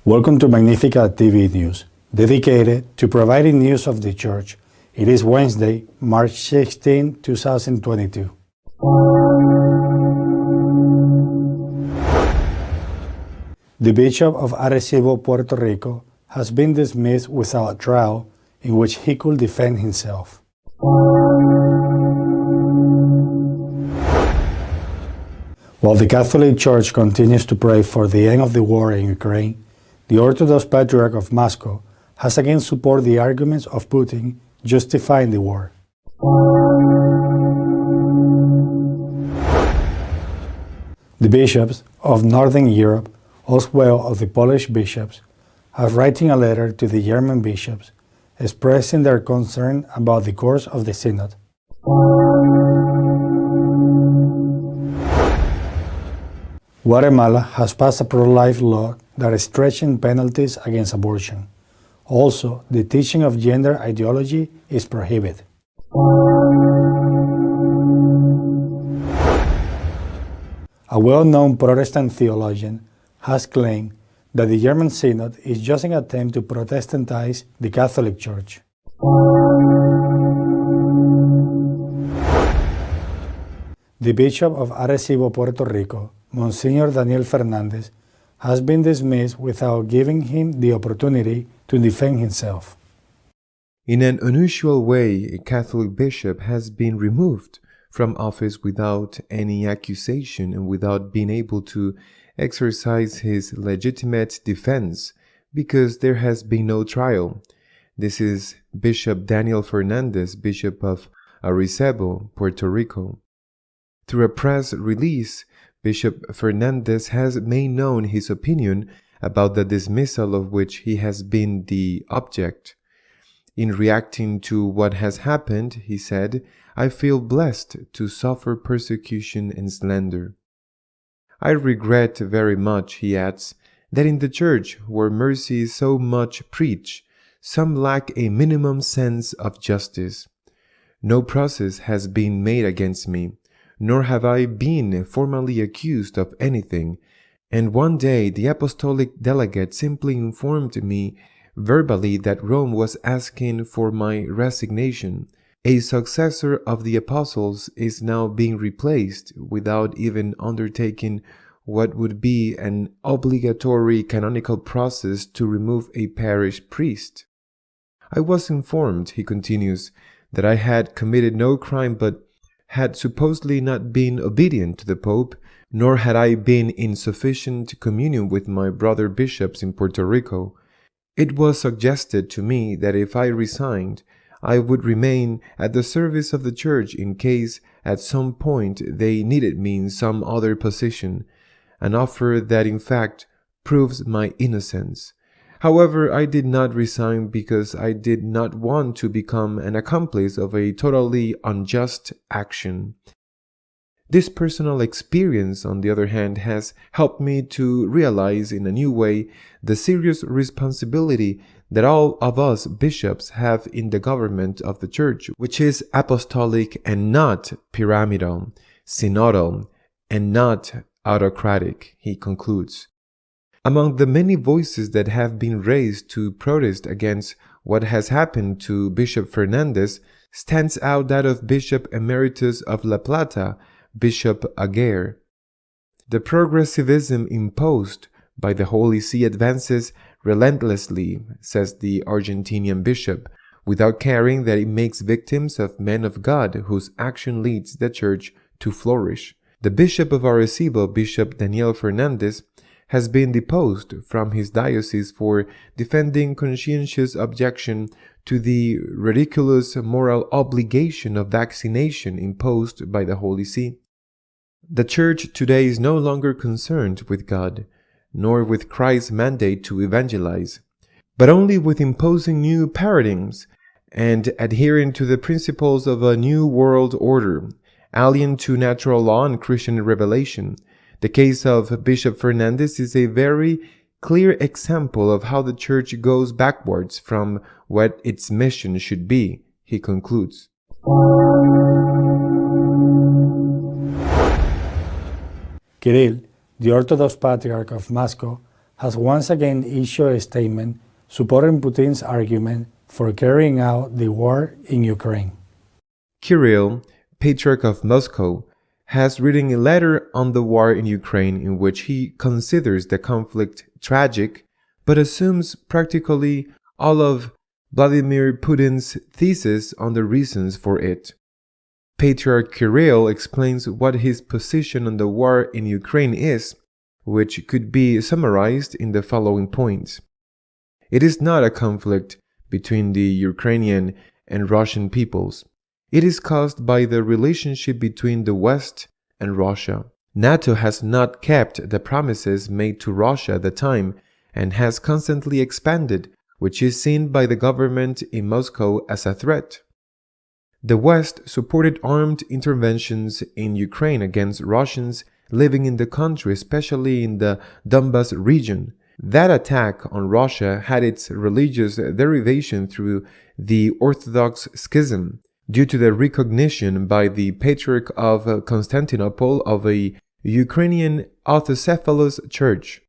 Welcome to Magnificat TV News, dedicated to providing news of the Church. It is Wednesday, March 16, 2022. The Bishop of Arecibo, Puerto Rico, has been dismissed without trial in which he could defend himself. While the Catholic Church continues to pray for the end of the war in Ukraine, the Orthodox Patriarch of Moscow has again supported the arguments of Putin justifying the war. The bishops of Northern Europe, as well as the Polish bishops, are writing a letter to the German bishops expressing their concern about the course of the synod. Guatemala has passed a pro-life law that is stretching penalties against abortion. Also, the teaching of gender ideology is prohibited. A well-known Protestant theologian has claimed that the German Synod is just an attempt to Protestantize the Catholic Church. The Bishop of Arecibo, Puerto Rico, Monsignor Daniel Fernandez, has been dismissed without giving him the opportunity to defend himself. In an unusual way, a Catholic bishop has been removed from office without any accusation and without being able to exercise his legitimate defense because there has been no trial. This is Bishop Daniel Fernandez, Bishop of Arecibo, Puerto Rico. Through a press release, Bishop Fernandez has made known his opinion about the dismissal of which he has been the object. In reacting to what has happened, he said, "I feel blessed to suffer persecution and slander. I regret very much," he adds, "that in the Church, where mercy is so much preached, some lack a minimum sense of justice. No process has been made against me, nor have I been formally accused of anything, and one day the apostolic delegate simply informed me verbally that Rome was asking for my resignation. A successor of the apostles is now being replaced without even undertaking what would be an obligatory canonical process to remove a parish priest. I was informed," he continues, "that I had committed no crime but had supposedly not been obedient to the Pope, nor had I been in sufficient communion with my brother bishops in Puerto Rico. It was suggested to me that if I resigned, I would remain at the service of the Church in case at some point they needed me in some other position, an offer that in fact proves my innocence. However, I did not resign because I did not want to become an accomplice of a totally unjust action. This personal experience, on the other hand, has helped me to realize in a new way the serious responsibility that all of us bishops have in the government of the Church, which is apostolic and not pyramidal, synodal, and not autocratic," he concludes. Among the many voices that have been raised to protest against what has happened to Bishop Fernandez stands out that of Bishop Emeritus of La Plata, Bishop Aguirre. "The progressivism imposed by the Holy See advances relentlessly," says the Argentinian bishop, "without caring that it makes victims of men of God whose action leads the Church to flourish." The Bishop of Arecibo, Bishop Daniel Fernandez, has been deposed from his diocese for defending conscientious objection to the ridiculous moral obligation of vaccination imposed by the Holy See. The Church today is no longer concerned with God, nor with Christ's mandate to evangelize, but only with imposing new paradigms and adhering to the principles of a new world order, alien to natural law and Christian revelation. The case of Bishop Fernandez is a very clear example of how the Church goes backwards from what its mission should be, he concludes. Kirill, the Orthodox Patriarch of Moscow, has once again issued a statement supporting Putin's argument for carrying out the war in Ukraine. Kirill, Patriarch of Moscow, has written a letter on the war in Ukraine in which he considers the conflict tragic, but assumes practically all of Vladimir Putin's thesis on the reasons for it. Patriarch Kirill explains what his position on the war in Ukraine is, which could be summarized in the following points. It is not a conflict between the Ukrainian and Russian peoples. It is caused by the relationship between the West and Russia. NATO has not kept the promises made to Russia at the time and has constantly expanded, which is seen by the government in Moscow as a threat. The West supported armed interventions in Ukraine against Russians living in the country, especially in the Donbas region. That attack on Russia had its religious derivation through the Orthodox Schism, due to the recognition by the Patriarch of Constantinople of a Ukrainian autocephalous church.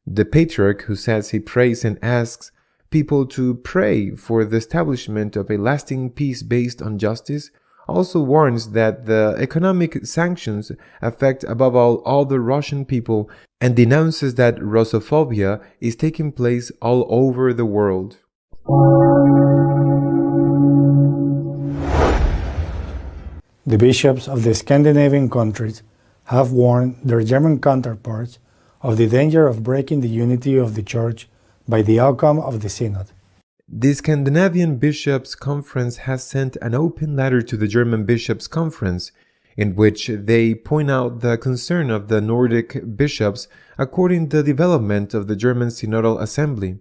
The Patriarch, who says he prays and asks people to pray for the establishment of a lasting peace based on justice, also warns that the economic sanctions affect above all the Russian people and denounces that Russophobia is taking place all over the world. The bishops of the Scandinavian countries have warned their German counterparts of the danger of breaking the unity of the Church by the outcome of the Synod. The Scandinavian Bishops' Conference has sent an open letter to the German Bishops' Conference, in which they point out the concern of the Nordic bishops according to the development of the German Synodal Assembly.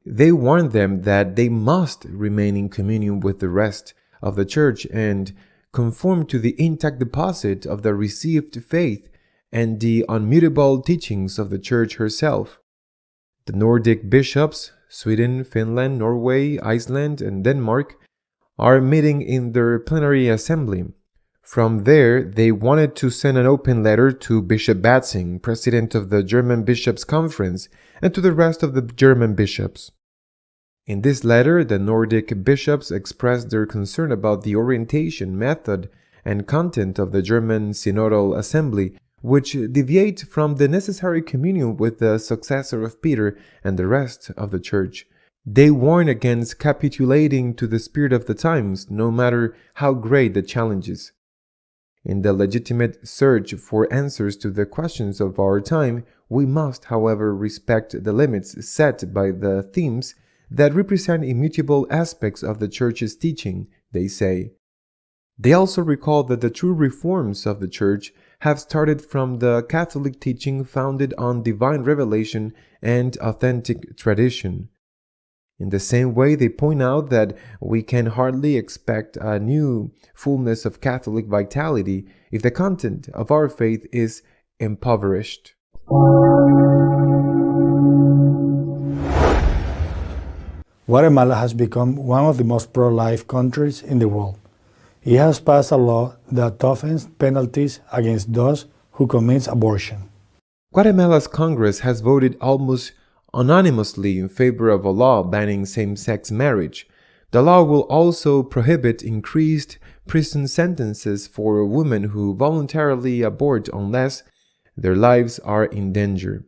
They warn them that they must remain in communion with the rest of the Church and conform to the intact deposit of the received faith and the unmutable teachings of the Church herself. The Nordic bishops, Sweden, Finland, Norway, Iceland, and Denmark, are meeting in their plenary assembly. From there, they wanted to send an open letter to Bishop Batzing, president of the German Bishops' Conference, and to the rest of the German bishops. In this letter, the Nordic bishops expressed their concern about the orientation, method, and content of the German Synodal Assembly, which deviate from the necessary communion with the successor of Peter and the rest of the Church. They warn against capitulating to the spirit of the times, no matter how great the challenges. In the legitimate search for answers to the questions of our time, we must, however, respect the limits set by the themes that represent immutable aspects of the Church's teaching, they say. They also recall that the true reforms of the Church have started from the Catholic teaching founded on divine revelation and authentic tradition. In the same way, they point out that we can hardly expect a new fullness of Catholic vitality if the content of our faith is impoverished. Guatemala has become one of the most pro-life countries in the world. It has passed a law that toughens penalties against those who commit abortion. Guatemala's Congress has voted almost unanimously in favor of a law banning same-sex marriage. The law will also prohibit increased prison sentences for women who voluntarily abort unless their lives are in danger.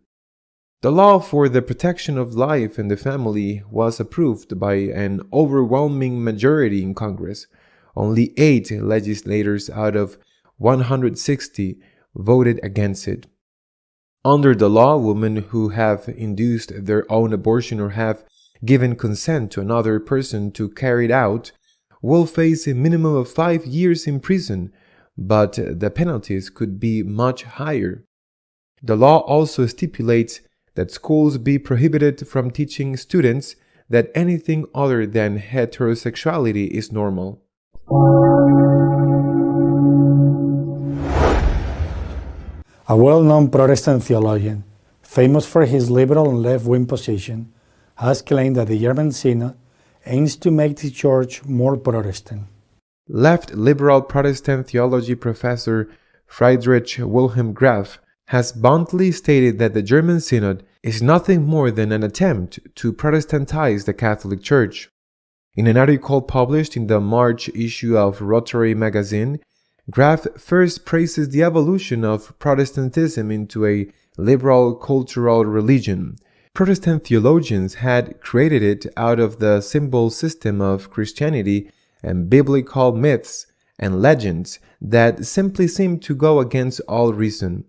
The law for the protection of life and the family was approved by an overwhelming majority in Congress. Only 8 legislators out of 160 voted against it. Under the law, women who have induced their own abortion or have given consent to another person to carry it out will face a minimum of 5 years in prison, but the penalties could be much higher. The law also stipulates that schools be prohibited from teaching students that anything other than heterosexuality is normal. A well-known Protestant theologian, famous for his liberal and left-wing position, has claimed that the German Synod aims to make the Church more Protestant. Left liberal Protestant theology professor Friedrich Wilhelm Graf has bluntly stated that the German Synod is nothing more than an attempt to Protestantize the Catholic Church. In an article published in the March issue of Rotary magazine, Graf first praises the evolution of Protestantism into a liberal cultural religion. Protestant theologians had created it out of the symbol system of Christianity and biblical myths and legends that simply seemed to go against all reason.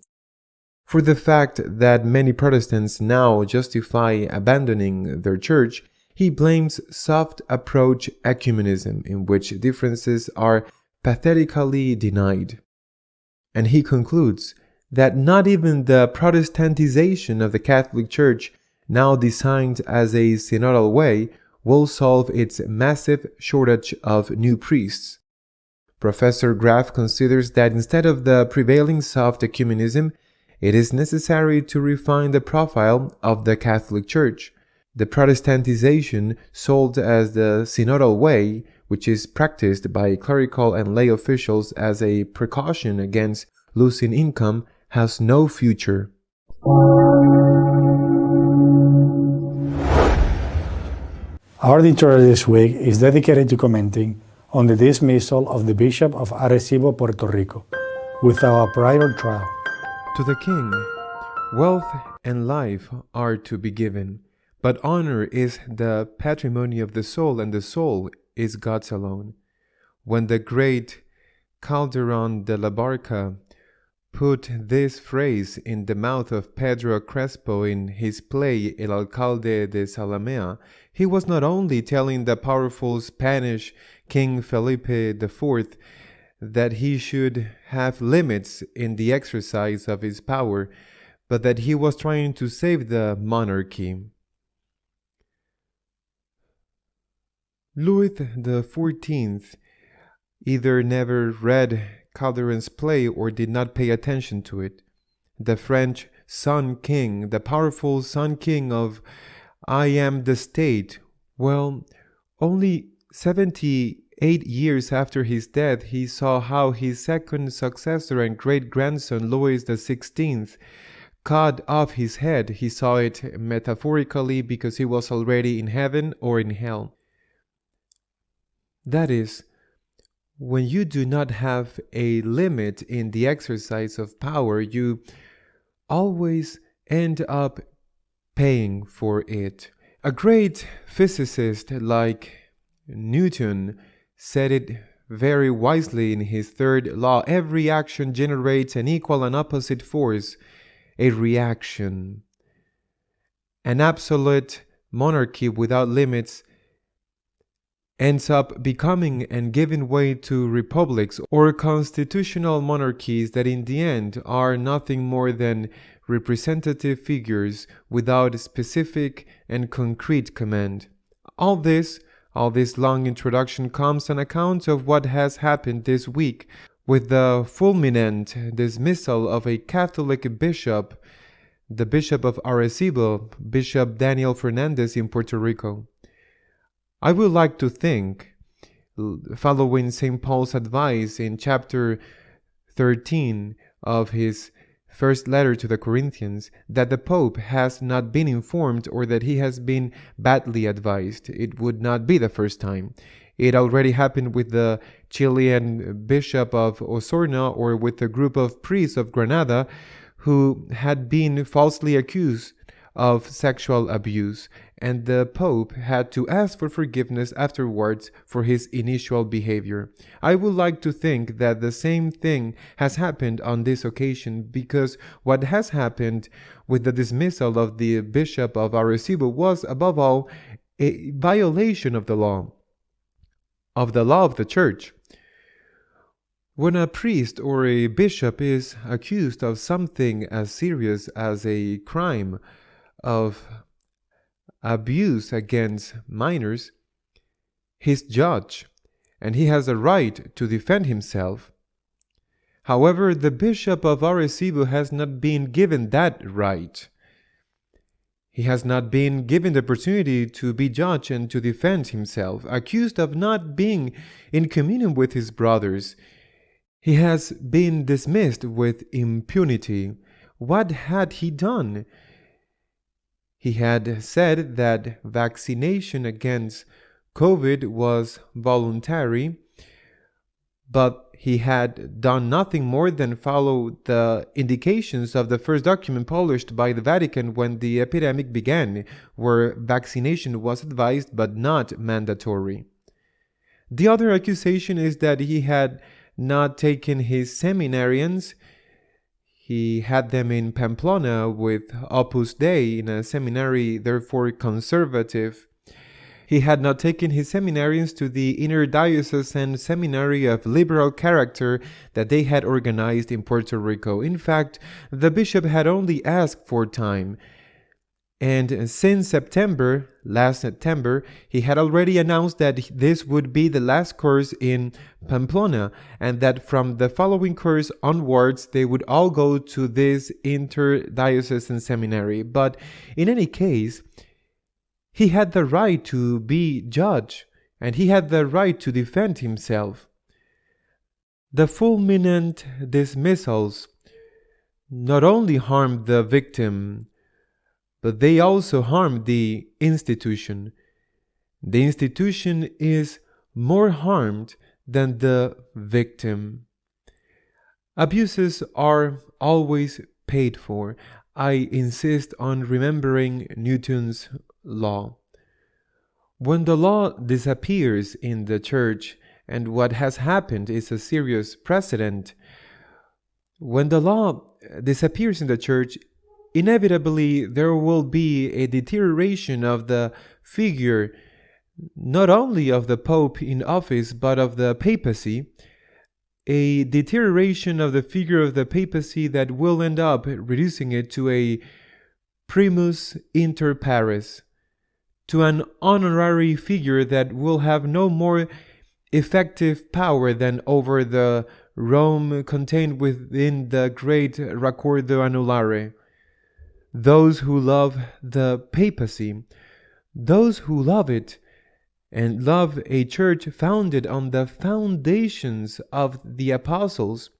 For the fact that many Protestants now justify abandoning their church, he blames soft approach ecumenism, in which differences are pathetically denied. And he concludes that not even the Protestantization of the Catholic Church, now designed as a synodal way, will solve its massive shortage of new priests. Professor Graf considers that instead of the prevailing soft ecumenism, it is necessary to refine the profile of the Catholic Church. The Protestantization, sold as the synodal way, which is practiced by clerical and lay officials as a precaution against losing income, has no future. Our editorial this week is dedicated to commenting on the dismissal of the Bishop of Arecibo, Puerto Rico, without a prior trial. To the king, wealth and life are to be given, but honor is the patrimony of the soul, and the soul is God's alone. When the great Calderon de la Barca put this phrase in the mouth of Pedro Crespo in his play El Alcalde de Zalamea, he was not only telling the powerful Spanish King Felipe IV that he should have limits in the exercise of his power, but that he was trying to save the monarchy. Louis XIV either never read Calderon's play or did not pay attention to it. The French Sun King, the powerful Sun King of I Am the State, well, only 78 years after his death, he saw how his second successor and great-grandson, Louis XVI, cut off his head. He saw it metaphorically because he was already in heaven or in hell. That is, when you do not have a limit in the exercise of power, you always end up paying for it. A great physicist like Newton said it very wisely in his third law: every action generates an equal and opposite force, a reaction. An absolute monarchy without limits ends up becoming and giving way to republics or constitutional monarchies that in the end are nothing more than representative figures without specific and concrete command. All this long introduction comes on account of what has happened this week with the fulminant dismissal of a Catholic bishop, the Bishop of Arecibo, Bishop Daniel Fernandez in Puerto Rico. I would like to think, following St. Paul's advice in chapter 13 of his first letter to the Corinthians, that the Pope has not been informed or that he has been badly advised. It would not be the first time. It already happened with the Chilean Bishop of Osorno or with a group of priests of Granada who had been falsely accused of sexual abuse, and the Pope had to ask for forgiveness afterwards for his initial behavior. I would like to think that the same thing has happened on this occasion, because what has happened with the dismissal of the Bishop of Arecibo was, above all, a violation of the law of the Church. When a priest or a bishop is accused of something as serious as a crime of abuse against minors, he's judged, and he has a right to defend himself. However, the Bishop of Arecibo has not been given that right. He has not been given the opportunity to be judged and to defend himself. Accused of not being in communion with his brothers, he has been dismissed with impunity, What had he done? He had said that vaccination against COVID was voluntary, but he had done nothing more than follow the indications of the first document published by the Vatican when the epidemic began, where vaccination was advised but not mandatory. The other accusation is that he had not taken his seminarians. He had them in Pamplona with Opus Dei in a seminary, therefore conservative. He had not taken his seminarians to the inner diocesan seminary of liberal character that they had organized in Puerto Rico. In fact, the bishop had only asked for time. And since last September, he had already announced that this would be the last course in Pamplona, and that from the following course onwards, they would all go to this interdiocesan seminary. But in any case, he had the right to be judge, and he had the right to defend himself. The fulminant dismissals not only harmed the victim, but they also harm the institution. The institution is more harmed than the victim. Abuses are always paid for. I insist on remembering Newton's law. When the law disappears in the church, and what has happened is a serious precedent, when the law disappears in the church, inevitably there will be a deterioration of the figure, not only of the Pope in office, but of the papacy, a deterioration of the figure of the papacy that will end up reducing it to a primus inter pares, to an honorary figure that will have no more effective power than over the Rome contained within the great Raccordo Anulare. Those who love the papacy, those who love it, and love a church founded on the foundations of the apostles,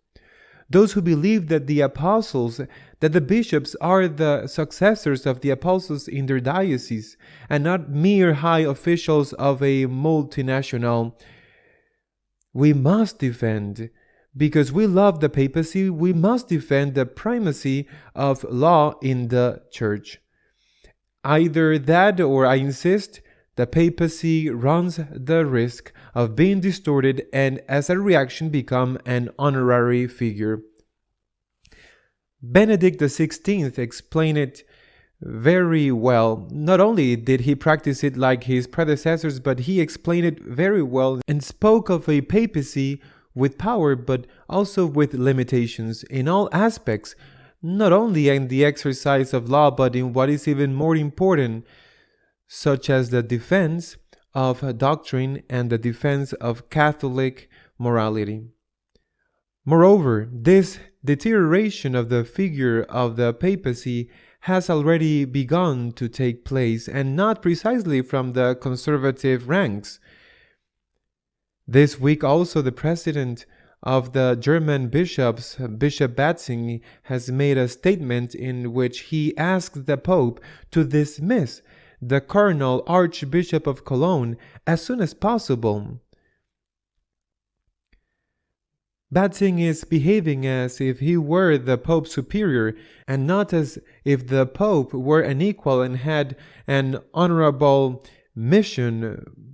those who believe that the apostles, that the bishops are the successors of the apostles in their diocese, and not mere high officials of a multinational, we must defend. Because we love the papacy, we must defend the primacy of law in the church. Either that, or I insist, the papacy runs the risk of being distorted and as a reaction become an honorary figure. Benedict XVI explained it very well. Not only did he practice it like his predecessors, but he explained it very well and spoke of a papacy with power, but also with limitations in all aspects, not only in the exercise of law, but in what is even more important, such as the defense of doctrine and the defense of Catholic morality. Moreover, this deterioration of the figure of the papacy has already begun to take place, and not precisely from the conservative ranks. This week also the president of the German bishops, Bishop Batzing, has made a statement in which he asked the Pope to dismiss the Cardinal Archbishop of Cologne as soon as possible. Batzing is behaving as if he were the Pope's superior, and not as if the Pope were an equal and had an honorable mission,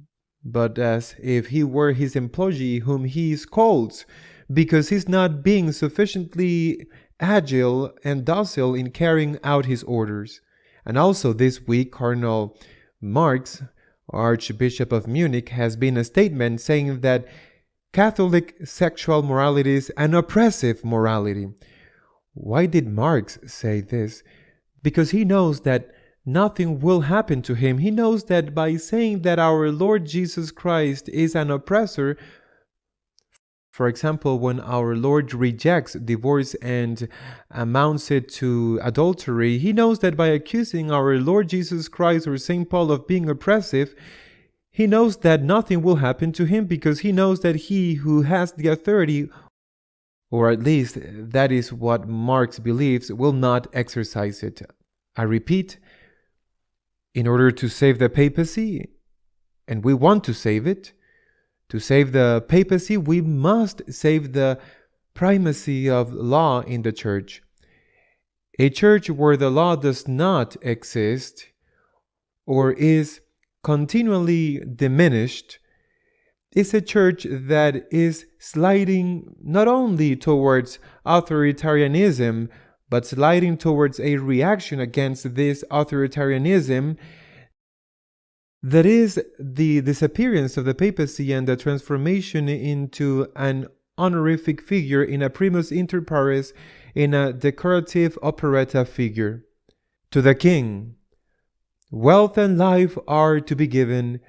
but as if he were his employee whom he scolds because he's not being sufficiently agile and docile in carrying out his orders. And also this week, Cardinal Marx, Archbishop of Munich, has been a statement saying that Catholic sexual morality is an oppressive morality. Why did Marx say this? Because he knows that nothing will happen to him. He knows that by saying that our Lord Jesus Christ is an oppressor, for example, when our Lord rejects divorce and amounts it to adultery, he knows that by accusing our Lord Jesus Christ or St. Paul of being oppressive, he knows that nothing will happen to him, because he knows that he who has the authority or at least that is what Marx believes, will not exercise it. I repeat, in order to save the papacy, and we want to save it, to save the papacy, we must save the primacy of law in the church. A church where the law does not exist or is continually diminished is a church that is sliding not only towards authoritarianism, but sliding towards a reaction against this authoritarianism that is the disappearance of the papacy and the transformation into an honorific figure, in a primus inter pares, in a decorative operetta figure. To the king, wealth and life are to be given,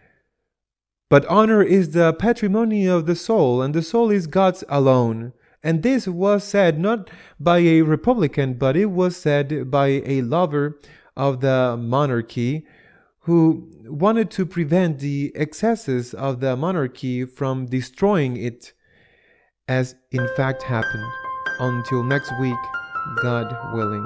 but honor is the patrimony of the soul, and the soul is God's alone. And this was said not by a republican, but it was said by a lover of the monarchy who wanted to prevent the excesses of the monarchy from destroying it, as in fact happened. Until next week, God willing.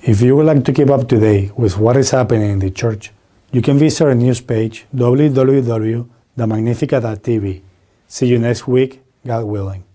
If you would like to keep up to date with what is happening in the church, you can visit our news page, www.magnificat TV. See you next week, God willing.